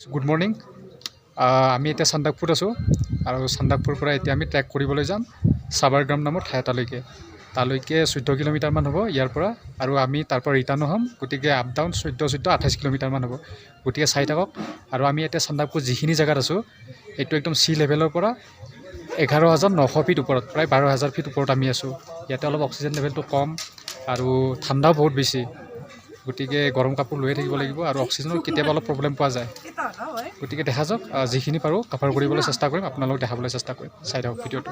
Good morning. আমি এতিয়া চান্দাকপুৰ আছোঁ আৰু চান্দাকপুৰৰ পৰা এতিয়া আমি ট্ৰেক কৰিবলৈ যাম চাবাৰগ্ৰাম নামৰ ঠাই এটালৈকে। তালৈকে 14 কিলোমিটাৰমান হ'ব ইয়াৰ পৰা, আৰু আমি তাৰ পৰা ৰিটাৰ্ণো হ'ম। গতিকে আপ ডাউন 28 কিলোমিটাৰমান হ'ব। গতিকে চাই থাকক। আৰু আমি এতিয়া চান্দাকপুৰ যিখিনি জেগাত আছোঁ এইটো একদম চি লেভেলৰ পৰা 11,900 ফিট ওপৰত, প্ৰায় 12,000 ফিট ওপৰত আমি আছোঁ। ইয়াতে অলপ অক্সিজেন লেভেলটো কম আৰু ঠাণ্ডাও বহুত বেছি। গতিকে গৰম কাপোৰ লৈয়ে থাকিব লাগিব, আৰু অক্সিজেনৰ কেতিয়াবা অলপ প্ৰব্লেম পোৱা যায়। গতিকে দেখা যাওক, যিখিনি পাৰোঁ কভাৰ কৰিবলৈ চেষ্টা কৰিম, আপোনালোকক দেখাবলৈ চেষ্টা কৰিম। চাই থাকক ভিডিঅ'টো।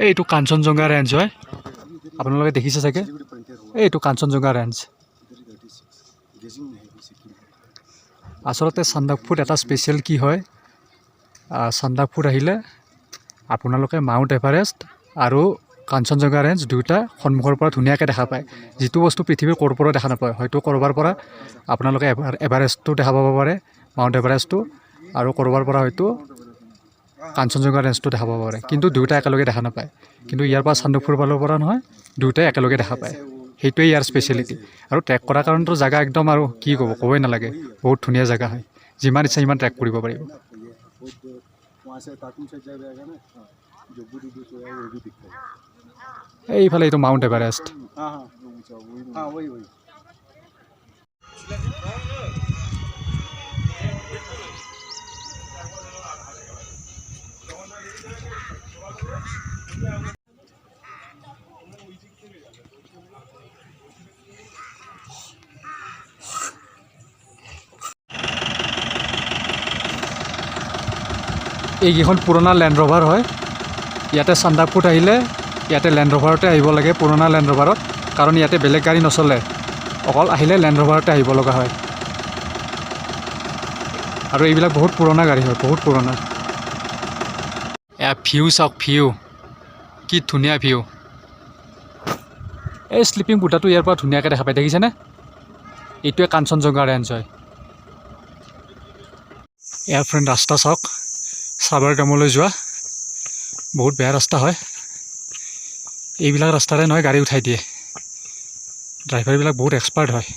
এইটো কাঞ্চনজংঘা ৰেঞ্জ হয়, আপোনালোকে দেখিছে চাগে। এইটো কাঞ্চনজংঘা ৰেঞ্জ। আচলতে চান্দাকপুৰ এটা স্পেচিয়েল কি হয়, চান্দাকপুৰ আহিলে আপোনালোকে মাউণ্ট এভাৰেষ্ট আৰু কাঞ্চনজংঘা ৰেঞ্জ দুয়োটা সন্মুখৰ পৰা ধুনীয়াকৈ দেখা পায়। যিটো বস্তু পৃথিৱীৰ ক'ৰ পৰা দেখা নাপায়। হয়তো ক'ৰবাৰ পৰা আপোনালোকে এভাৰেষ্টটো দেখা পাব পাৰে, মাউণ্ট এভাৰেষ্টটো, আৰু ক'ৰবাৰ পৰা হয়তো কাঞ্চনজংঘা ৰেঞ্জটো দেখা পাব পাৰে, কিন্তু দুয়োটা একেলগে দেখা নাপায়। কিন্তু ইয়াৰ পৰা চান্দাকপুৰ ফালৰ পৰা নহয়, দুয়োটাই একেলগে দেখা পায়। সেইটোৱে ইয়াৰ স্পেচিয়েলিটি। আৰু ট্ৰেক কৰাৰ কাৰণেতো জেগা একদম আৰু কি ক'বই নালাগে, বহুত ধুনীয়া জেগা হয়। যিমান ইচ্ছা সিমান ট্ৰেক কৰিব পাৰিব। এইফালে এইটো মাউণ্ট এভাৰেষ্ট। এইকেইখন পুৰণা লেণ্ড ৰভাৰ হয়। ইয়াতে চান্দাকপুৰ আহিলে ইয়াতে লেণ্ড ৰভাৰতে আহিব লাগে, পুৰণা লেণ্ড ৰভাৰত, কাৰণ ইয়াতে বেলেগ গাড়ী নচলে, অকল আহিলে লেণ্ড ৰভাৰতে আহিব লগা হয়। আৰু এইবিলাক বহুত পুৰণা গাড়ী হয়, বহুত পুৰণা। এয়া ভিউ চাওক, ভিউ কি ধুনীয়া ভিউ। এই শ্লিপিং বুটাটো ইয়াৰ পৰা ধুনীয়াকৈ দেখা পায়, দেখিছেনে? এইটোৱে কাঞ্চনজংঘা ৰেঞ্জ হয়। এয়াৰ ফ্ৰেণ্ড ৰাস্তা চাওক, চাবাৰগ্ৰামলৈ যোৱা বহুত বেয়া ৰাস্তা হয়। এইবিলাক ৰাস্তাৰে নহয় গাড়ী উঠাই দিয়ে। ড্ৰাইভাৰবিলাক বহুত এক্সপাৰ্ট হয়।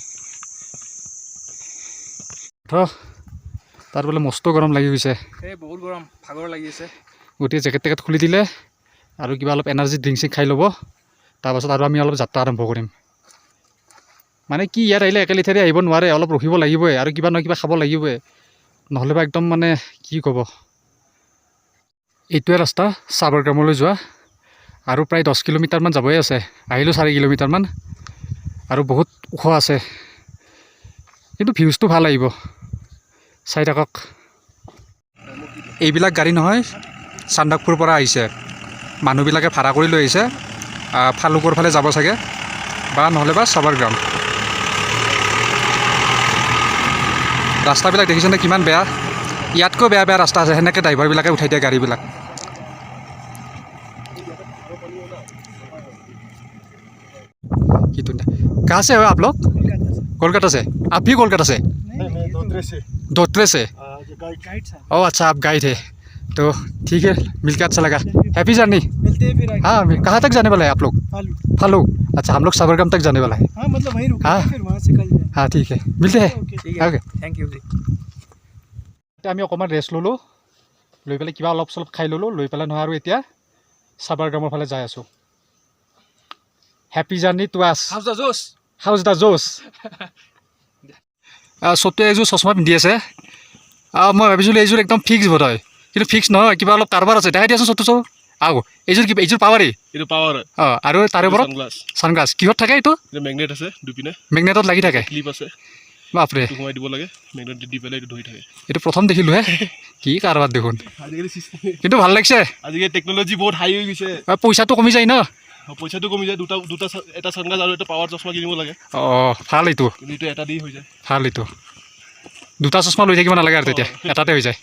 তাত বোলে মস্ত গৰম লাগি গৈছে। এই বহুত গৰম, ভাগৰ লাগি আছে। গোটেই জেকেট টেকেট খুলি দিলে আৰু কিবা অলপ এনাৰ্জি ড্ৰিংক চিংক খাই ল'ব। তাৰপাছত আৰু আমি অলপ যাত্ৰা আৰম্ভ কৰিম। মানে কি, ইয়াত আহিলে একে লেঠাৰি আহিব নোৱাৰে, অলপ ৰখিব লাগিবই আৰু কিবা নহয় কিবা খাব লাগিবই, নহ'লে বা একদম মানে কি ক'ব। এইটোৱে ৰাস্তা চাবাৰগ্ৰামলৈ যোৱা, আৰু প্ৰায় 10 কিলোমিটাৰমান যাবই আছে। আহিলোঁ 4 কিলোমিটাৰমান, আৰু বহুত ওখ আছে, কিন্তু ভিউজটো ভাল আহিব। চাই থাকক। এইবিলাক গাড়ী নহয়, চান্দাকপুৰৰ পৰা আহিছে মানুহবিলাকে, ভাড়া কৰি লৈ আহিছে। ফালুকৰ ফালে যাব চাগে, বা নহ'লে বা চাবাৰগ্ৰাম। ৰাস্তাবিলাক দেখিছেনে কিমান বেয়া? ইয়াতকৈ বেয়া বেয়া ৰাস্তা আছে, সেনেকৈ ড্ৰাইভাৰবিলাকে উঠাই দিয়ে গাড়ীবিলাক। कहाँ से हो आप लोग? कोलकाता से। आप भी कोलकाता से? नहीं, मैं दोतरे से। गाइड साहब। ओह अच्छा, आप गाइड है तो ठीक है, मिलकर अच्छा लगा। Happy journey. मिलते हैं फिर आगे। हाँ, कहाँ तक जाने वाला है आप लोग? फालू। फालू। अच्छा, हम लोग साबरगाम तक जाने वाला है। हाँ, मतलब वहीं रुके हाँ। फिर वहाँ से कल जाए। हाँ ठीक है, मिलते हैं। ठीक है, ओके, थैंक यू जी। আমি অকণমান ৰেষ্ট ল'লোঁ, লৈ পেলাই কিবা অলপ চলপ খাই ল'লোঁ, লৈ পেলাই নহয় আৰু এতিয়া চাবাৰগ্ৰামৰ ফালে যাই আছোঁ। হেপ্পী জাৰ্নি টু আছ। How's the juice? How's the juice. চতুৱে এইযোৰ চশমা পিন্ধি আছে। মই ভাবিছিলোঁ এইযোৰ একদম ফিক্স বোধ হয়, কিন্তু ফিক্স নহয়, কিবা অলপ কাৰবাৰ আছে। দেখাই দিয়াচোন চতু চৌ। এইযোৰ কিবা, এইযোৰ পাৱাৰী। এইটো পাৱাৰ হয়। আৰু তাৰে ওপৰত ছানগ্লাছ। কিহত থাকে এইটো? মেগনেট আছে দুপিনে, মেগনেটত লাগি থাকে। ক্লিপ আছে, বাপৰে, সোমাই দিব লাগে, মেগনেট দি পেলাই এইটো ধৰি থাকে। এইটো প্ৰথম দেখিলোঁ হে, কি কাৰবাৰ দেখোন, কিন্তু ভাল লাগিছে। আজিকালি টেকন'লজি বহুত হাই হৈ গৈছে। পইচাটো কমি যায় ন? পইচাটো কমি যায়, এটা ছানগ্লাছ আৰু এটা পাৱাৰ চশমা কিনিব লাগে। অঁ ভাল, এইটো কিন্তু এইটো এটা দি হৈ যায়। ভাল। এইটো দুটা চশমা লৈ থাকিব নালাগে আৰু তেতিয়া এটাতে হৈ যায়।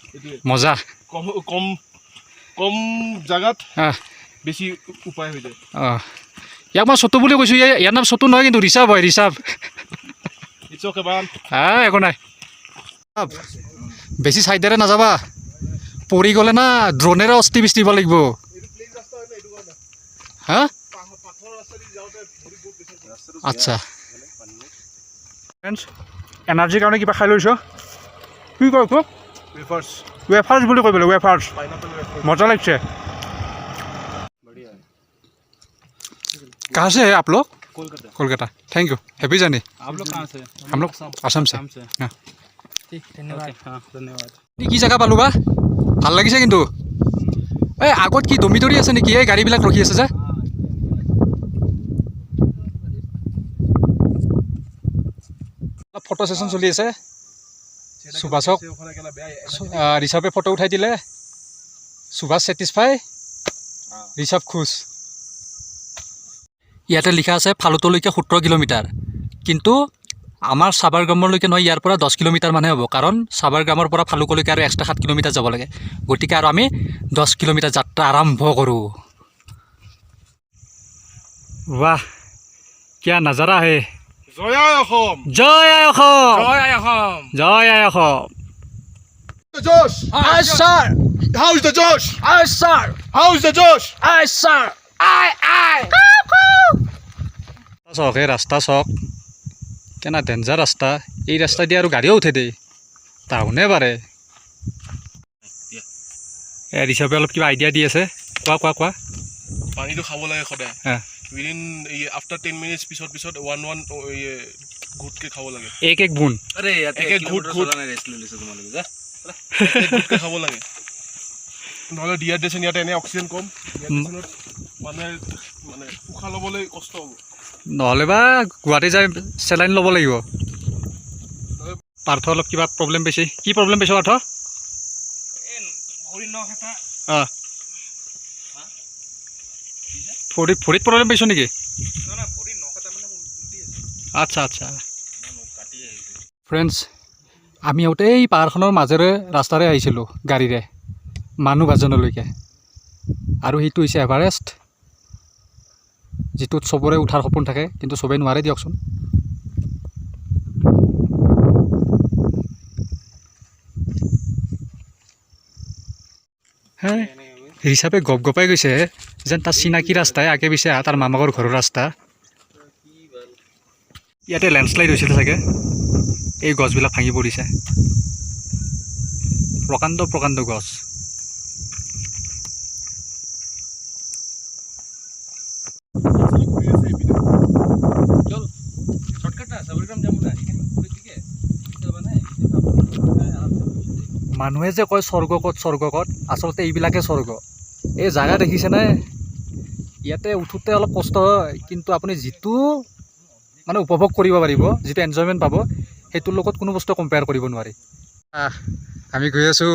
মজা। কম কম কম জেগাত অঁ বেছি উপায় হৈ যায়। অঁ, ইয়াক মই চতু বুলি কৈছোঁ। ইয়াৰ নাম চতু নহয়, কিন্তু ঋষভ হয়, ঋষভ। একো নাই, বেছি চাইডেৰে নাযাবা, পৰি গ'লে না ড্ৰোনেৰে অস্তি বিস্তি দিব লাগিব। হা আচ্ছা, ফ্ৰেণ্ডছ এনাৰ্জিৰ কাৰণে কিবা খাই লৈছোঁ কি কয় খুব वेफर्स ৱেফাৰ্ছ বুলি কৈ বোলে ৱেফাৰ্ছ पाइनएप्पल वेफर्स मजा लगছে कहाँ से है आप लोग Kolkata Kolkata thank you happy journey आप लोग कहाँ से हम लोग आसाम से हाँ ठीक धन्यवाद हाँ धन्यवाद কি জেগা পালোঁ বা ভাল লাগিছে কিন্তু এই আগত কি ডমিটৰি আছে নেকি এই গাড়ীবিলাক ৰখি আছে যে ফটো সেশন চলি আছে সুভাষক ঋষভে ফটো উঠাই দিলে সুভাষ ছেটিছফাই ঋষভ খুশ ইয়াতে লিখা আছে ফালুটলৈকে 17 কিলোমিটাৰ কিন্তু আমাৰ সাবৰগ্ৰামলৈকে নহয় ইয়াৰ পৰা 10 কিলোমিটাৰ মানহে হ'ব কাৰণ সাবৰগ্ৰামৰ পৰা ফালুকলৈকে আৰু এক্সট্ৰা 7 কিলোমিটাৰ যাব লাগে গতিকে আৰু আমি 10 কিলোমিটাৰ যাত্ৰা আৰম্ভ কৰোঁ वाह क्या नजारा है জয় অসম जय आय অসম জয় অসম जय आय অসম Josh आय sir how is the Josh आय sir how is the Josh आय सर आय आय চক এই ৰাস্তা চক কেনা ডেঞ্জাৰ ৰাস্তা এই ৰাস্তা দি আৰু গাড়ীও উঠে দেই টাউনে বাৰে ঋষভে অলপ কিবা আইডিয়া দি আছে কোৱা কোৱা কোৱা পানীটো খাব লাগে সদায় হা উইদিন আফটাৰ 10 মিনিটছ পিছত পিছত ওৱান ঘুটকে খাব লাগে এক এক বুন আৰে এক এক ঘুট ৰেষ্ট লৈ লৈছে তোমালোকে যা ঘুটকে খাব লাগে নহ'লে ডিহাইড্ৰেশ্যন ইয়াতে এনে অক্সিজেন কম ডিহাইড্ৰেশ্যনত মানে উশাহ ল'বলৈ কষ্ট হ'ব নহ'লে বা গুৱাহাটী যাই চেলাইন ল'ব লাগিব পাৰ্থ অলপ কিবা প্ৰব্লেম পাইছে কি প্ৰব্লেম পাইছে পাৰ্থ অঁ ভৰিত প্ৰব্লেম পাইছ নেকি আচ্ছা আচ্ছা ফ্ৰেণ্ডছ আমি আহোঁতে এই পাহাৰখনৰ মাজেৰে ৰাস্তাৰে আহিছিলোঁ গাড়ীৰে মানুহভাজনলৈকে আৰু সেইটো হৈছে এভাৰেষ্ট যিটোত চবৰে উঠাৰ সপোন থাকে কিন্তু চবেই নোৱাৰে দিয়কচোন হে হিচাপে গপ গপাই গৈছে যেন তাৰ চিনাকি ৰাস্তাই আগে পিছে তাৰ মামাকৰ ঘৰৰ ৰাস্তা ইয়াতে লেণ্ডশ্লাইড হৈছিলে চাগে এই গছবিলাক ভাঙি পৰিছে প্ৰকাণ্ড প্ৰকাণ্ড গছ মানুহে যে কয় স্বৰ্গ ক'ত আচলতে এইবিলাকে স্বৰ্গ এই জাগা দেখিছেনে ইয়াতে উঠোঁতে অলপ কষ্ট হয় কিন্তু আপুনি যিটো মানে উপভোগ কৰিব পাৰিব যিটো এনজয়মেণ্ট পাব সেইটোৰ লগত কোনো বস্তু কম্পেয়াৰ কৰিব নোৱাৰি আমি গৈ আছোঁ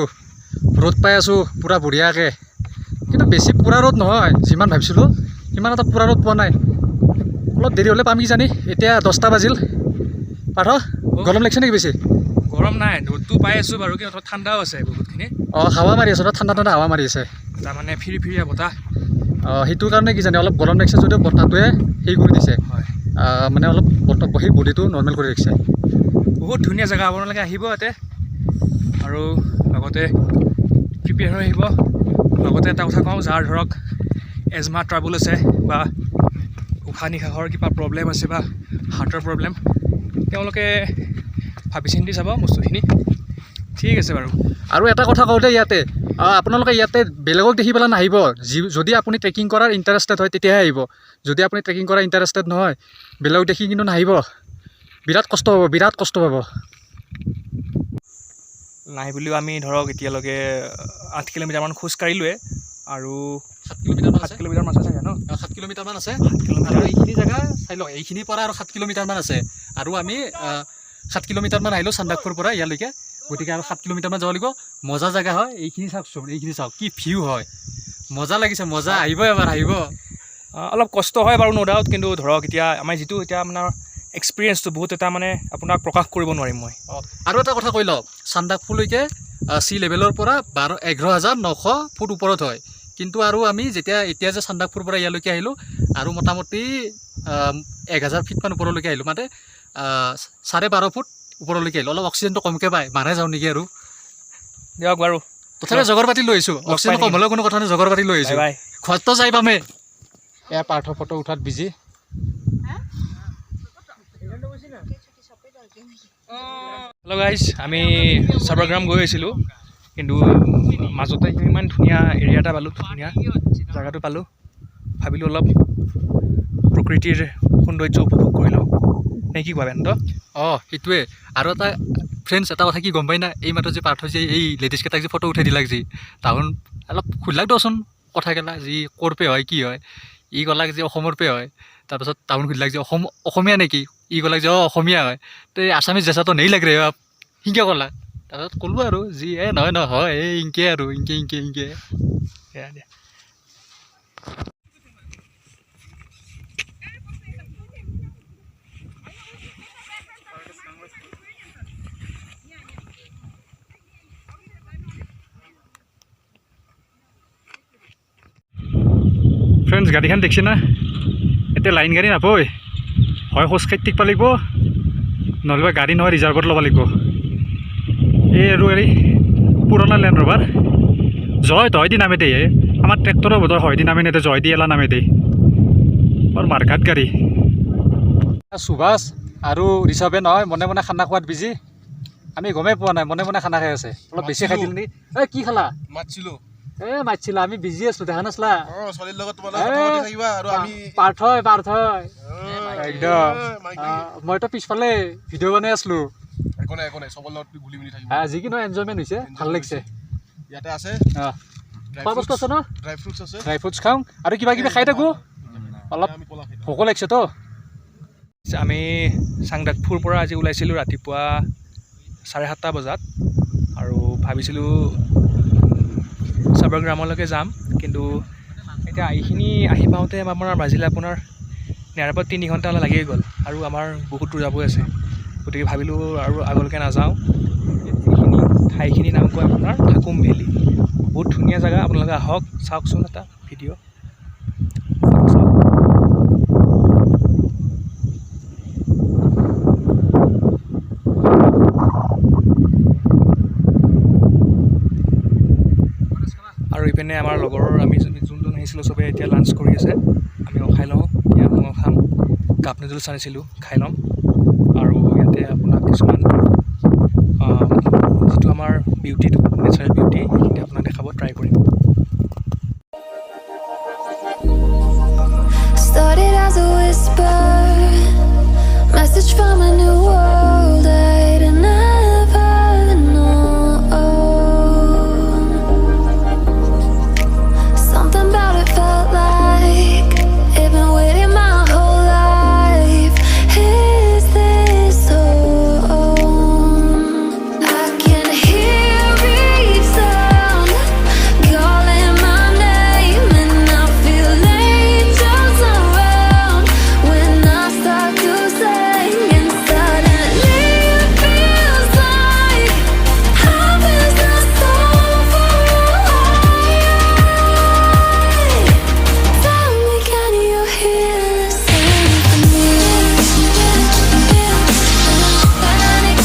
ৰ'দ পাই আছোঁ পূৰা বঢ়িয়াকৈ কিন্তু বেছি পূৰা ৰ'দ নহয় যিমান ভাবিছিলোঁ সিমান এটা পূৰা ৰ'দ পোৱা নাই অলপ দেৰি হ'লে পাম কিজানি এতিয়া 10টা বাজিল পাৰ্থ গৰম লাগিছে নেকি বেছি গৰম নাই ৰ'দটো পাই আছোঁ বাৰু কিন্তু ঠাণ্ডাও আছে বহুতখিনি অঁ হাৱা মাৰি আছে ঠাণ্ডা ঠাণ্ডা হাৱা মাৰি আছে তাৰমানে ফিৰিয়া বতাহ অঁ সেইটো কাৰণে কিজানি অলপ গৰম লাগিছে যদিও বতাহটোৱে হেৰি কৰি দিছে হয় মানে অলপ বতাহ সেই বডিটো নৰ্মেল কৰি ৰাখিছে বহুত ধুনীয়া জেগা আপোনালোকে আহিব ইয়াতে আৰু লগতে প্ৰিপেয়াৰ হৈ আহিব লগতে এটা কথা কওঁ যাৰ ধৰক এজমা ট্ৰাবল আছে বা উশাহ নিশাহৰ কিবা প্ৰব্লেম আছে বা হাৰ্টৰ প্ৰব্লেম তেওঁলোকে ভাবি চিন্তি চাব বস্তুখিনি ঠিক আছে বাৰু আৰু এটা কথা কওঁতে ইয়াতে আপোনালোকে ইয়াতে বেলেগক দেখি পেলাই নাহিব যদি আপুনি ট্ৰেকিং কৰাৰ ইণ্টাৰেষ্টেড হয় তেতিয়াহে আহিব যদি আপুনি ট্ৰেকিং কৰাৰ ইণ্টাৰেষ্টেড নহয় বেলেগক দেখি কিন্তু নাহিব বিৰাট কষ্ট পাব নাই বুলিও আমি ধৰক এতিয়ালৈকে 8 কিলোমিটাৰমান খোজ কাঢ়িলোৱে আৰু 7 কিলোমিটাৰমান আছে চাগে ন 7 কিলোমিটাৰমান আছে 7 কিলোমিটাৰ আৰু এইখিনি জেগা চাই লওক এইখিনিৰ পৰা আৰু 7 কিলোমিটাৰমান আছে আৰু আমি 7 কিলোমিটাৰমান আহিলোঁ চান্দাকপুৰৰ পৰা ইয়ালৈকে গতিকে আৰু 7 কিলোমিটাৰমান যাব লাগিব মজা জেগা হয় এইখিনি চাওকচোন এইখিনি চাওক কি ভিউ হয় মজা লাগিছে মজা আহিব এবাৰ আহিব অলপ কষ্ট হয় বাৰু ন' ডাউট কিন্তু ধৰক এতিয়া আমাৰ যিটো এতিয়া আপোনাৰ এক্সপিৰিয়েঞ্চটো বহুত এটা মানে আপোনাক প্ৰকাশ কৰিব নোৱাৰিম মই আৰু এটা কথা কৈ লওক চান্দাকপুৰলৈকে চি লেভেলৰ পৰা 11,900 ফুট ওপৰত হয় কিন্তু আৰু আমি এতিয়া যে চান্দাকপুৰৰ পৰা ইয়ালৈকে আহিলোঁ আৰু মোটামুটি 1,000 ফিটমান ওপৰলৈকে আহিলোঁ মানে 12.5 ফুট ওপৰলৈকে আহিলোঁ অলপ অক্সিজেনটো কমকৈ পায় মাৰে যাওঁ নেকি আৰু দিয়ক বাৰু তথাপি জগৰ পাতি লৈ আহিছোঁ অক্সিজেন কম হ'লেও কোনো কথা নাই জগৰ পাতি লৈ আহিছোঁ ঘৰতো যাই পামে এয়া পাৰ্থ ফটো উঠাত বিজি হেল্ল' গাইজ, আমি চাবাৰগ্ৰাম গৈ আছিলোঁ, কিন্তু মাজতে ইমান ধুনীয়া এৰিয়া এটা পালোঁ, ধুনীয়া জেগাটো পালোঁ। ভাবিলোঁ অলপ প্ৰকৃতিৰ সৌন্দৰ্য উপভোগ কৰি লওঁ, নে কি কোৱা বেন্ত? অঁ সেইটোৱে। আৰু এটা ফ্ৰেণ্ডছ এটা কথা কি গম পাই না, এই মাত্ৰ যে পাৰ্থ যে এই লেডিজকেইটাক যে ফটো উঠাই দিলাক যি তাহোন অলপ সুধিলাক দেচোন কথাগিলা যি ক'ৰ পে হয় কি হয়। ই ক'লাক যে অসমৰ পে হয়, তাৰপাছত তাহোন সুধিলাক যে অসমীয়া নেকি, ই ক'লাক যে অঁ অসমীয়া হয়। তো এই আছামিজ জেচাটো নেই লাগ ৰে সিংকে ক'লাক। তাৰপাছত ক'লোঁ আৰু যি নহয় নহয় এই ইংকে আৰু ইংকে সেয়া দিয়া। ফ্ৰেণ্ডছ গাড়ীখন দেখিছে না, এতিয়া লাইন গাড়ী নাপায়, হয় খোজকাঢ়ি টিকব লাগিব, নহ'লে গাড়ী নহয় ৰিজাৰ্ভত ল'ব লাগিব। এই আৰু হেৰি পুৰণা লেণ্ড ৰ'ভাৰ জয় তই দি নামে দেই, আমাৰ ট্ৰেক্টৰৰ বোধৰ হয় দি নামে নেদে, জয় দি এলা নামে দেই, বৰ মাৰঘাট গাড়ী। সুভাষ আৰু ঋষভে নহয় মনে মনে খানা খোৱাত বিজি, আমি গমেই পোৱা নাই মনে মনে খানা খাই আছে। অলপ বেছি খাই দিল নি? এই কি খালা? মাতিছিলোঁ মাতিছিলা, আমি বিজি আছোঁ, দেখা নাছিলা? ছোৱালীৰ লগত তোমালোকে কথা পাতি থাকিবা আৰু আমি পাৰ্থই একদম মইতো পিছফালে ভিডিঅ' বনাই আছিলোঁ। একো নাই চবৰ লগত ঘূলি মিলি থাকিবা। যি কি নহয় এনজয়মেণ্ট হৈছে, ভাল লাগিছে। ইয়াতে আছে খোৱা বস্তু আছে ন, ড্ৰাই ফ্ৰুটছ আছে, ড্ৰাই ফ্ৰুটছ খাওঁ আৰু কিবা কিবি খাই থাকোঁ, অলপ আমি পলা খাই ভোক লাগিছেতো। আমি চাংদাকফুৰ পৰা আজি ওলাইছিলোঁ ৰাতিপুৱা 7:30 বজাত, আৰু ভাবিছিলোঁ চাবাৰগ্ৰামলৈকে যাম, কিন্তু এতিয়া এইখিনি আহি পাওঁতে আপোনাৰ বাজিলে আপোনাৰ নিৰাপদ 3 ঘণ্টা লাগিয়ে গ'ল, আৰু আমাৰ বহুত দূৰ যাবই আছে। গতিকে ভাবিলোঁ আৰু আগলৈকে নাযাওঁ। এইখিনি ঠাইখিনিৰ নাম কয় আপোনাৰ থাকুম ভেলী, বহুত ধুনীয়া জেগা। আপোনালোকে আহক, চাওকচোন এটা ভিডিঅ'। আৰু ইপিনে আমাৰ লগৰ আমি যোনজন আহিছিলোঁ চবেই এতিয়া লাঞ্চ কৰি আছে, আমিও খাই লওঁ। এতিয়া মই খাম, কাপ নুডলছ আনিছিলোঁ, খাই ল'ম। আৰু ইয়াতে আপোনাক কিছুমান যিটো আমাৰ বিউটিটো নেচাৰেল বিউটি সেইখিনি আপোনাক দেখাব ট্ৰাই কৰিম। Started as a whisper, message from a new world I'd never known. Something about it felt like it'd been waiting my whole life. Is this home? I can hear each sound calling my name, and I feel angels around when I start to sing, and suddenly it feels like heaven's not so far away. Tell me, can you hear the symphony? Panic,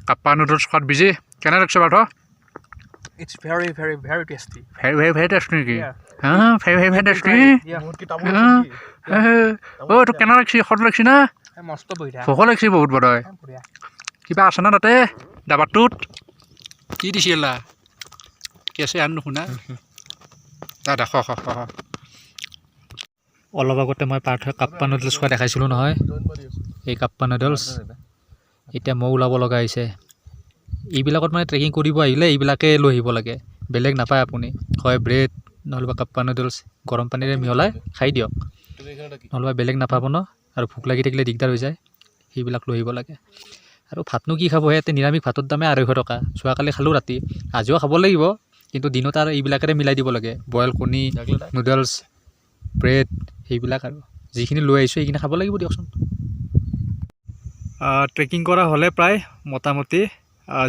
কাপ্পা noodles খোৱাত busy, কেনে লাগিছে Partha? It's very very very tasty. Very taste নেকি? Yeah. Very taste নি? বহুত কিতাপ অ' তোক কেনে লাগিছে? সদ লাগিছে না? মস্ত বঢ়িয়া। ভোক লাগিছে বহুত বৰই। বঢ়িয়া। কিবা আছে না তাতে ডাবাটোত? কি দিছিলা? কি আছে আন নুশুনা? দাদা খ অলপ আগতে মই পাৰ্থই কাপ্পা নুডলছ খোৱা দেখাইছিলোঁ নহয়, এই কাপ্পা নুডলছ এতিয়া মই ওলাব লগা হৈছে। এইবিলাকত মানে ট্ৰেকিং কৰিব আহিলে এইবিলাকে লৈ আহিব লাগে, বেলেগ নাপায় আপুনি। হয় ব্ৰেড নহ'লে কাপ্পা নুডলছ গৰম পানীৰে মিহলাই খাই দিয়ক, নহ'লে বেলেগ নাপাব ন। আৰু ভোক লাগি থাকিলে দিগদাৰ হৈ যায়, সেইবিলাক লৈ আহিব লাগে। আৰু ভাতনো কি খাব, ইয়াতে নিৰামিষ ভাতৰ দামে 250 টকা। যোৱাকালি খালোঁ ৰাতি, আজিও খাব লাগিব, কিন্তু দিনত আৰু এইবিলাকেৰে মিলাই দিব লাগে। বইল কণী, নুডলছ, ব্ৰেড, সেইবিলাক আৰু যিখিনি লৈ আহিছোঁ সেইখিনি খাব লাগিব দিয়কচোন। ট্ৰেকিং কৰা হ'লে প্ৰায় মোটামুটি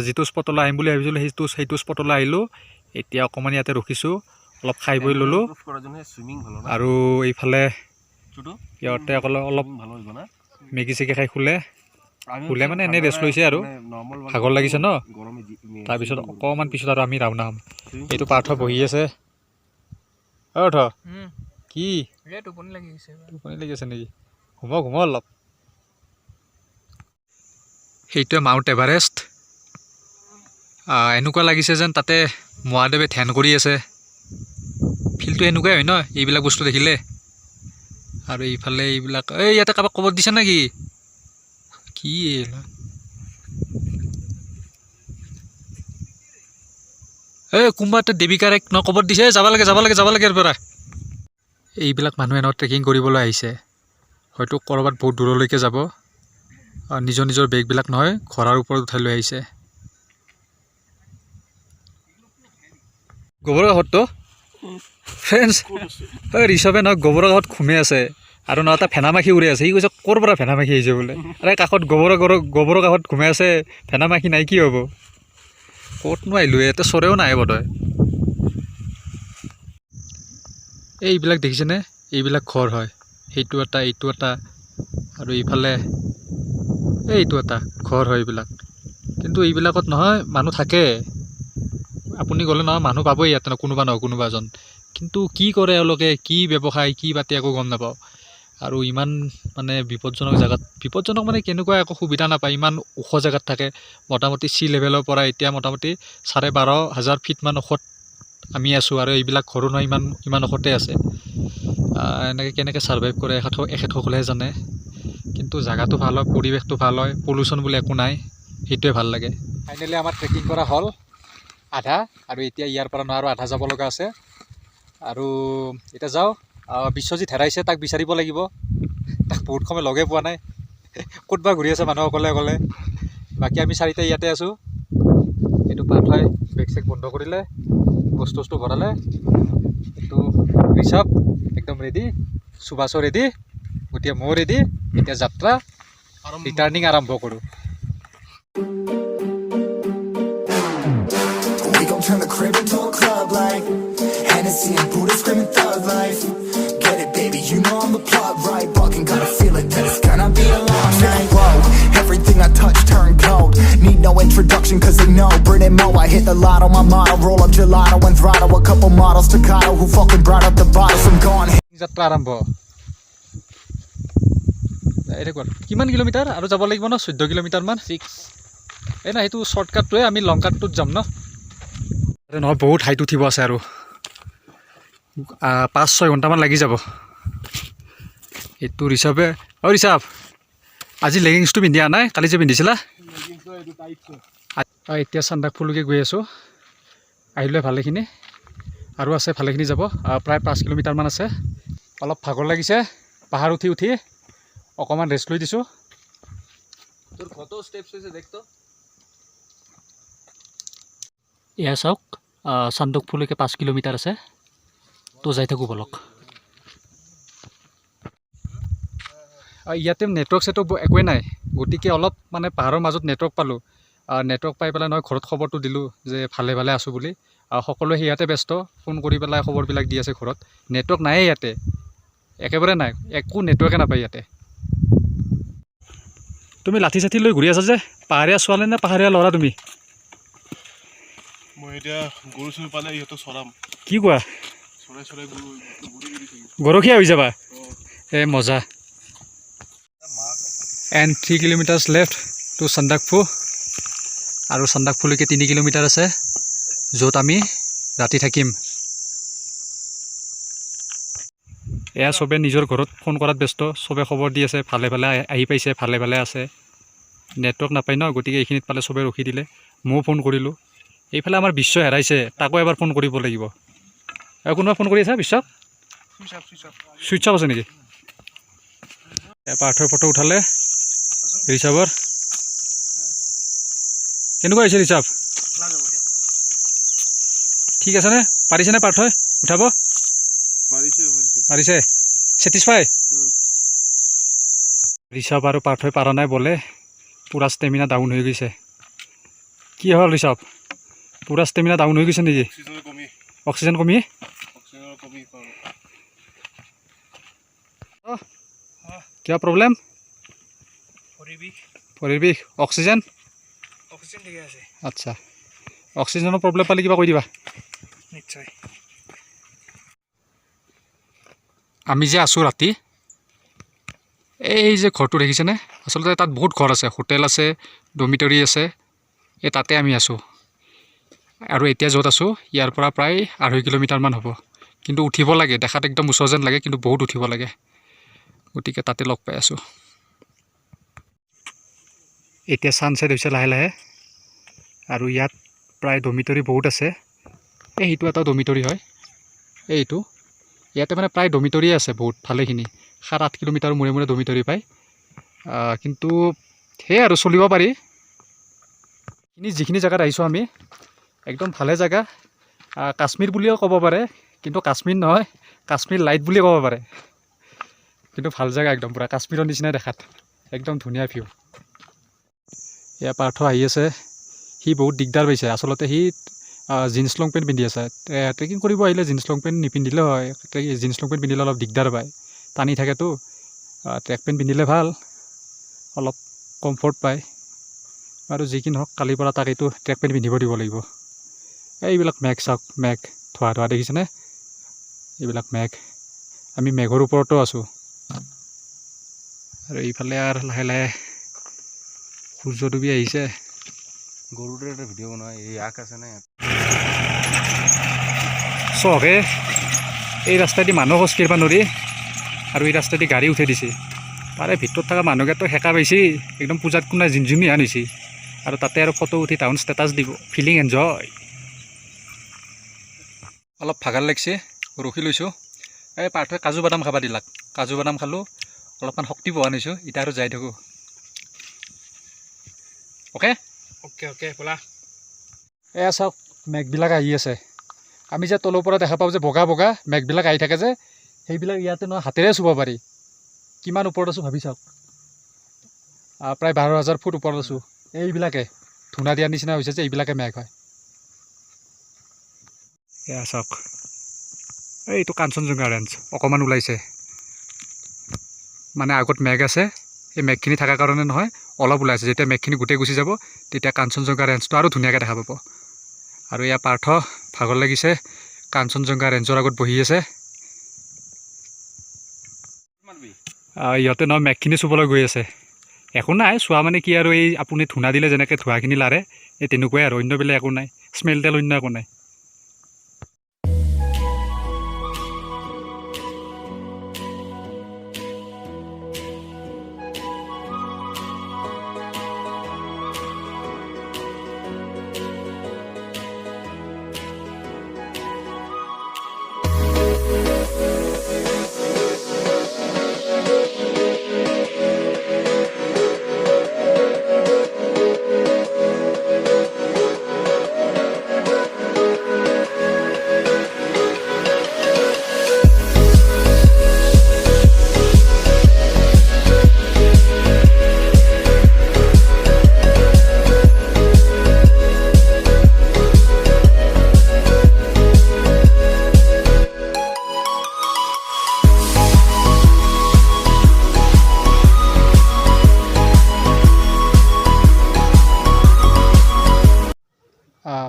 যিটো স্পটলৈ আহিম বুলি ভাবিছিলোঁ সেইটো স্পটলৈ আহিলোঁ। এতিয়া অকণমান ইয়াতে ৰখিছোঁ, অলপ খাই বৈ ল'লোঁ। আৰু এইফালে ইয়াতে অলপ মেগী চেগি খাই শুলে মানে এনেই ৰেষ্ট লৈছে আৰু ভাগৰ লাগিছে ন তাৰপিছত অকণমান পিছত আৰু আমি ৰাওনা হ'ম এইটো পাৰ্থ বহি আছে পাৰ্থ কি টোপনি লাগি গৈছে টোপনি লাগি আছে নেকি ঘুম অলপ সেইটোৱে মাউণ্ট এভাৰেষ্ট এনেকুৱা লাগিছে যেন তাতে মহাদেৱে ধ্যান কৰি আছে ফিলটো এনেকুৱাই হয় ন এইবিলাক বস্তু দেখিলে আৰু এইফালে এইবিলাক এই ইয়াতে কাৰোবাক কবৰ দিছে নেকি কি এই কোনোবা এটা দেৱিকাৰ এক ন কবৰ দিছে যাব লাগে ইয়াৰ পৰা এইবিলাক মানুহে ন ট্ৰেকিং কৰিবলৈ আহিছে হয়তো ক'ৰবাত বহুত দূৰলৈকে যাব নিজৰ বেগবিলাক নহয় ঘোঁৰাৰ ওপৰত উঠাই লৈ আহিছে গোবৰৰ কাষততো ফ্ৰেণ্ডছ ঋষভে নহয় গোবৰৰ কাষত ঘুমে আছে আৰু ন এটা ফেনা মাখি উৰি আছে সি কৈছে ক'ৰ পৰা ফেনা মাখি আহিছে বোলে আৰে কাষত গোবৰৰ কাষত ঘুমে আছে ফেনা মাখি নাই কি হ'ব ক'তনো আহিলোঁ ইয়াতে চৰেও নাহে বোধহয় এইবিলাক দেখিছেনে এইবিলাক ঘৰ হয় সেইটো এটা এইটো এটা আৰু এইফালে এইটো এটা ঘৰ হয় এইবিলাক কিন্তু এইবিলাকত নহয় মানুহ থাকে আপুনি গ'লে নহয় মানুহ পাবই ইয়াতে কোনোবা নহয় কোনোবা এজন কিন্তু কি কৰে এওঁলোকে কি ব্যৱসায় কি পাতি একো গম নাপাওঁ আৰু ইমান মানে বিপদজনক জেগাত বিপদজনক মানে কেনেকুৱা একো সুবিধা নাপায় ইমান ওখ জেগাত থাকে মোটামুটি চি লেভেলৰ পৰা এতিয়া মোটামুটি 12,500 ফিটমান ওখত আমি আছোঁ আৰু এইবিলাক ঘৰো নহয় ইমান ওখতে আছে এনেকৈ কেনেকৈ ছাৰ্ভাইভ কৰে এখেতসকলেহে জানে কিন্তু জেগাটো ভাল হয় পৰিৱেশটো ভাল হয় পলিউশ্যন বুলি একো নাই সেইটোৱে ভাল লাগে ফাইনেলি আমাৰ ট্ৰেকিং কৰা হ'ল আধা আৰু এতিয়া ইয়াৰ পৰা আৰু আধা যাব লগা আছে আৰু এতিয়া যাওঁ বিশ্বজিৎ হেৰাইছে তাক বিচাৰিব লাগিব তাক বহুত সময় লগেই পোৱা নাই ক'তবা ঘূৰি আছে মানুহসকলে অকলে বাকী আমি চাৰিটা ইয়াতে আছোঁ এইটো পাৰ্থই বেগ চেগ বন্ধ কৰিলে বস্তু ভৰালে এইটো ঋষভ একদম ৰেডি সুভাষো ৰেডি গতিকে ময়ো ৰেডি এতিয়া যাত্ৰা ৰিটাৰ্ণিং আৰম্ভ কৰোঁ Turn the crib into a club like Hennessy and Buddha screaming thug life. Get it, baby, you know I'm the plug, right? Fucking got a feeling that it's gonna be a long night. Whoa, everything I touch turn cold. Need no introduction cause they know Brit and Mo, I hit the lotto, my motto. Roll up gelato and throttle, a couple models staccato who fucking brought up the bottles. I'm gone. যাত্ৰা আৰম্ভ কিমান kilometre আৰু যাব লাগিব ন 14 কিলোমিটাৰমান 6 এই না সেইটো শ্বৰ্টকাটটোৱে আমি লং কাটটোত যাম ন নহয় বহুত হাইট উঠিব আছে আৰু 5-6 ঘণ্টামান লাগি যাব এইটো ঋষভে ঋষভ আজি লেগিংছটো পিন্ধি অহা নাই কালি যে পিন্ধিছিলা এতিয়া চান্দাকফুলৈকে গৈ আছোঁ আহিলে ভালেখিনি আৰু আছে ভালেখিনি যাব প্ৰায় 5 কিলোমিটাৰমান আছে অলপ ভাগৰ লাগিছে পাহাৰ উঠি অকণমান ৰেষ্ট লৈ দিছোঁ তোৰ কত ষ্টেপছ হৈছে দেখতো এয়া চাওক চান্দকফুলৈকে 5 কিলোমিটাৰ আছে তো যাই থাকোঁ বলক ইয়াতে নেটৱৰ্ক চেটৱৰ্ক একোৱেই নাই গতিকে অলপ মানে পাহাৰৰ মাজত নেটৱৰ্ক পালোঁ নেটৱৰ্ক পাই পেলাই নহয় ঘৰত খবৰটো দিলোঁ যে ভালে আছোঁ বুলি সকলোৱে ইয়াতে ব্যস্ত ফোন কৰি পেলাই খবৰবিলাক দি আছে ঘৰত নেটৱৰ্ক নায়ে ইয়াতে একেবাৰে নাই একো নেটৱৰ্কে নাপায় ইয়াতে তুমি লাঠি চাঠি লৈ ঘূৰি আছা যে পাহাৰীয়া ছোৱালী নে পাহাৰীয়া ল'ৰা তুমি মই এতিয়া গৰু চৰু পালে ইহঁতক চৰাম কি কোৱা চৰাই গৰখীয়া হৈ যাবা এই মজা এণ্ড 3 কিলোমিটাৰ্ছ লেফ্ট টু চান্দাকফু আৰু চান্দাকফুলৈকে 3 কিলোমিটাৰ আছে য'ত আমি ৰাতি থাকিম এয়া চবে নিজৰ ঘৰত ফোন কৰাত ব্যস্ত চবে খবৰ দি আছে ভালে আহি পাইছে ভালে আছে নেটৱৰ্ক নাপায় ন গতিকে এইখিনিত পালে চবে ৰখি দিলে ময়ো ফোন কৰিলোঁ এইফালে আমাৰ বিশ্ব হেৰাইছে তাকো এবাৰ ফোন কৰিব লাগিব আৰু কোনোবা ফোন কৰি আছে বিশ্বক ছুইচ অফ আছে নেকি পাৰ্থই ফটো উঠালে ঋষভৰ কেনেকুৱা হৈছে ঋষভ ঠিক আছেনে পাৰিছেনে পাৰ্থই উঠাব পাৰিছে ছেটিছফাই ঋষভ আৰু পাৰ্থই পাৰা নাই বোলে পূৰা ষ্টেমিনা ডাউন হৈ গৈছে কি হ'ল ঋষভ পূৰা ষ্টেমিনা ডাউন হৈ গৈছে নেকি অক্সিজেন কমি কিবা প্ৰব্লেম ভৰিৰ বিষ অক্সিজেন অক্সিজেন ঠিকে আছে আচ্ছা অক্সিজেনৰ প্ৰব্লেম পালে কিবা কৈ দিবা নিশ্চয় আমি যে আছোঁ ৰাতি এই যে ঘৰটো দেখিছেনে আচলতে তাত বহুত ঘৰ আছে হোটেল আছে ডমিটৰী আছে এই তাতে আমি আছোঁ আৰু এতিয়া য'ত আছোঁ ইয়াৰ পৰা প্ৰায় 2.5 কিলোমিটাৰমান হ'ব কিন্তু উঠিব লাগে দেখাত একদম ওচৰ যেন লাগে কিন্তু বহুত উঠিব লাগে গতিকে তাতে লগ পাই আছোঁ এতিয়া ছানছেট হৈছে লাহে লাহে আৰু ইয়াত প্ৰায় ডমিটৰী বহুত আছে এইটো এটা ডমিটৰী হয় এইটো ইয়াতে মানে প্ৰায় ডমিটৰীয়ে আছে বহুত ভালেখিনি 7-8 কিলোমিটাৰ মূৰে মূৰে ডমিটৰী পায় কিন্তু সেয়ে আৰু চলিব পাৰি যিখিনি জেগাত আহিছোঁ আমি একদম ভালে জেগা কাশ্মীৰ বুলিও ক'ব পাৰে কিন্তু কাশ্মীৰ নহয় কাশ্মীৰ লাইট বুলি ক'ব পাৰে কিন্তু ভাল জেগা একদম পূৰা কাশ্মীৰৰ নিচিনাই দেখাত একদম ধুনীয়া ভিউ এয়া পাৰ্থ আহি আছে সি বহুত দিগদাৰ পাইছে আচলতে সি জিন্স লং পেণ্ট পিন্ধি আছে ট্ৰেকিং কৰিব আহিলে জিন্স লং পেণ্ট নিপিন্ধিলে হয় জিন্স লং পেণ্ট পিন্ধিলে অলপ দিগদাৰ পায় টানি থাকেতো ট্ৰেক পেণ্ট পিন্ধিলে ভাল অলপ কমফৰ্ট পায় আৰু যি কি নহওক কালিৰ পৰা তাক এইটো ট্ৰেক পেণ্ট পিন্ধিব দিব লাগিব এইবিলাক মেঘ চাওক মেঘ ধোৱা ধোৱা দেখিছেনে এইবিলাক মেঘ আমি মেঘৰ ওপৰতো আছোঁ আৰু এইফালে আৰু লাহে লাহে সূৰ্য ডুবি আহিছে গৰুটোৰ এটা ভিডিঅ' বনোৱা এই আগ আছে নে চহকে এই ৰাস্তাইদি মানুহ খোজ কাঢ়িব নোৱাৰি আৰু এই ৰাস্তাইদি গাড়ী উঠাই দিছে তাৰে ভিতৰত থকা মানুহকেইটো সেকা পাইছে একদম পূজাত কোনাই জিনজুমি হান হৈছে আৰু তাতে আৰু ফটো উঠি টাউন ষ্টেটাছ দিব ফিলিং এনজয় অলপ ভাগৰ লাগিছে ৰখি লৈছোঁ এই পাৰ্থই কাজু বাদাম খাব দিলাক কাজু বাদাম খালোঁ অলপমান শক্তি পোৱা নিছোঁ এতিয়া আৰু যাই থাকোঁ অ'কে অ'কে ব'লা এয়া চাওক মেঘবিলাক আহি আছে আমি যে তলৰ পৰা দেখা পাওঁ যে বগা বগা মেঘবিলাক আহি থাকে যে সেইবিলাক ইয়াতে নহয় হাতেৰে চুব পাৰি কিমান ওপৰত আছোঁ ভাবি চাওক প্ৰায় 12,000 ফুট ওপৰত আছোঁ এইবিলাকে ধূনা দিয়াৰ নিচিনা হৈছে যে এইবিলাকে মেঘ হয় এয়া চাওক এইটো কাঞ্চনজংঘা ৰেঞ্জ অকণমান ওলাইছে মানে আগত মেঘ আছে এই মেঘখিনি থকাৰ কাৰণে নহয় অলপ ওলাইছে যেতিয়া মেঘখিনি গোটেই গুচি যাব তেতিয়া কাঞ্চনজংঘা ৰেঞ্জটো আৰু ধুনীয়াকৈ দেখা পাব আৰু এয়া পাৰ্থ ভাগৰ লাগিছে কাঞ্চনজংঘা ৰেঞ্জৰ আগত বহি আছে ইহঁতে নহয় মেঘখিনি চুবলৈ গৈ আছে একো নাই চোৱা মানে কি আৰু এই আপুনি ধূনা দিলে যেনেকৈ ধোঁৱাখিনি লাৰে এই তেনেকুৱাই আৰু অন্য বেলেগ একো নাই স্মেল তেল অন্য একো নাই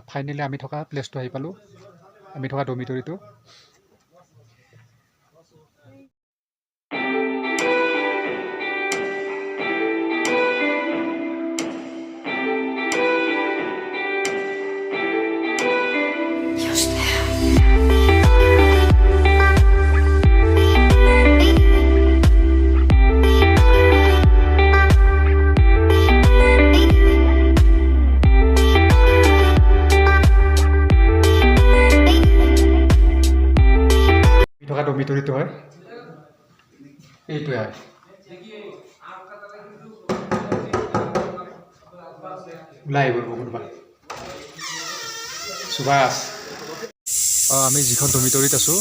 ফাইনেলি আমি থকা প্লেচটো আহি পালোঁ আমি থকা ডমিটৰীটো ডমিটৰীটো হয় এইটোৱে হয় ওলাই আহিব কোনোবা সুভাষ আমি যিখন ডমিটৰীত আছোঁ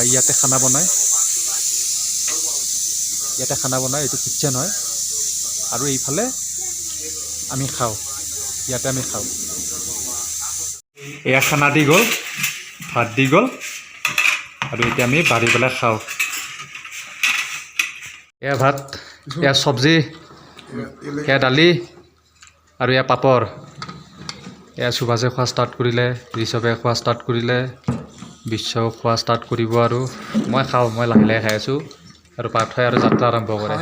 ইয়াতে খানা বনায় এইটো কিটচেন হয় আৰু এইফালে আমি খাওঁ ইয়াতে আমি খাওঁ এয়া খানা দি গ'ল ভাত দি গ'ল আৰু এতিয়া আমি বাঢ়ি পেলাই খাওঁ এয়া ভাত এয়া চব্জি সেয়া দালি আৰু এয়া পাপৰ। এয়া সুভাষে খোৱা ষ্টাৰ্ট কৰিলে, ঋষভে খোৱা ষ্টাৰ্ট কৰিলে, বিশ্বও খোৱা ষ্টাৰ্ট কৰিব আৰু মই খাওঁ, মই লাহে লাহে খাই আছোঁ আৰু পাৰ্থই আৰু যাত্ৰা আৰম্ভ কৰে।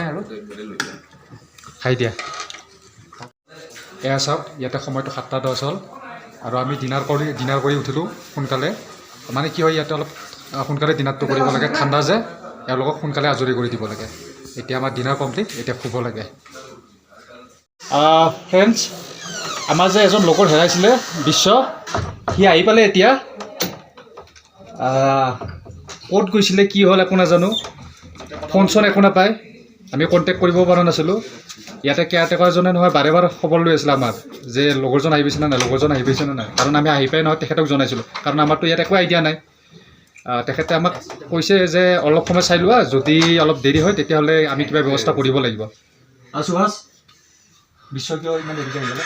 খাই দিয়া। এয়া চাওক, ইয়াতে সময়টো 7:10 হ'ল আৰু আমি ডিনাৰ কৰি উঠিলোঁ সোনকালে। মানে কি হয় ইয়াতে অলপ সোনকালে ডিনাৰটো কৰিব লাগে, ঠাণ্ডা যে এওঁলোকক সোনকালে আজৰি কৰি দিব লাগে। এতিয়া আমাৰ ডিনাৰ কমপ্লিট, এতিয়া শুব লাগে। ফ্ৰেণ্ডছ, আমাৰ যে এজন লগৰ হেৰাইছিলে বিশ্ব, সি আহি পালে এতিয়া। ক'ত গৈছিলে, কি হ'ল একো নাজানো, ফোন চোন একো নাপায়, আমি কণ্টেক্ট কৰিব পৰা নাছিলোঁ। ইয়াতে কেয়াৰটেকাৰজনে নহয় বাৰে বাৰে খবৰ লৈ আছিলে আমাৰ যে লগৰজন আহি পাইছে নে নাই, লগৰজন আহি পাইছে নে নাই। কাৰণ আমি আহি পাই নহয় তেখেতক জনাইছিলোঁ, কাৰণ আমাৰতো ইয়াত একো আইডিয়া নাই। তেখেতে আমাক কৈছে যে অলপ সময় চাই লোৱা, যদি অলপ দেৰি হয় তেতিয়াহ'লে আমি কিবা ব্যৱস্থা কৰিব লাগিব। সুভাষ, বিশ্ব কিয় ইমান দেৰিকৈ আহি গ'লে?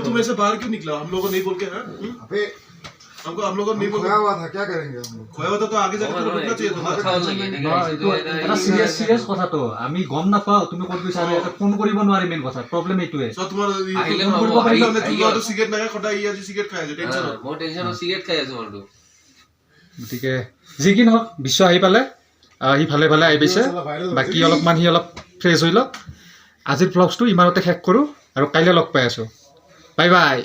तुम ऐसे बाहर क्यों निकला? हम लोगों को नहीं बोल के हैं? हमको हम लोगों ने नहीं बोला। खोया हुआ था, क्या करेंगे हम लोग? खोया हुआ था तो आगे जाके तुम्हें रुकना चाहिए था ना। এটা চিৰিয়াছ কথাটো, আমি গম নাপাওঁ তুমি ক'ত গৈছা, আৰু ইয়াতে ফোন কৰিব নোৱাৰি। মেইন কথা প্ৰব্লেম এইটোৱে। सो तुम्हारा तो सिगरेट ना खुदा ये आज सिगरेट खाया टेंशन हो। মই টেনশ্যনত চিগাৰেট খাই আছোঁ মানুহটো। গতিকে যি কি নহওক, বিশ্ব আহি পালে, সি ভালে ভালে আহি পাইছে। বাকী অলপমান সি অলপ ফ্ৰেছ হৈ লওক। আজিৰ ব্লগছটো ইমানতে শেষ কৰোঁ আৰু কাইলৈ লগ পাই আছোঁ। Bye bye.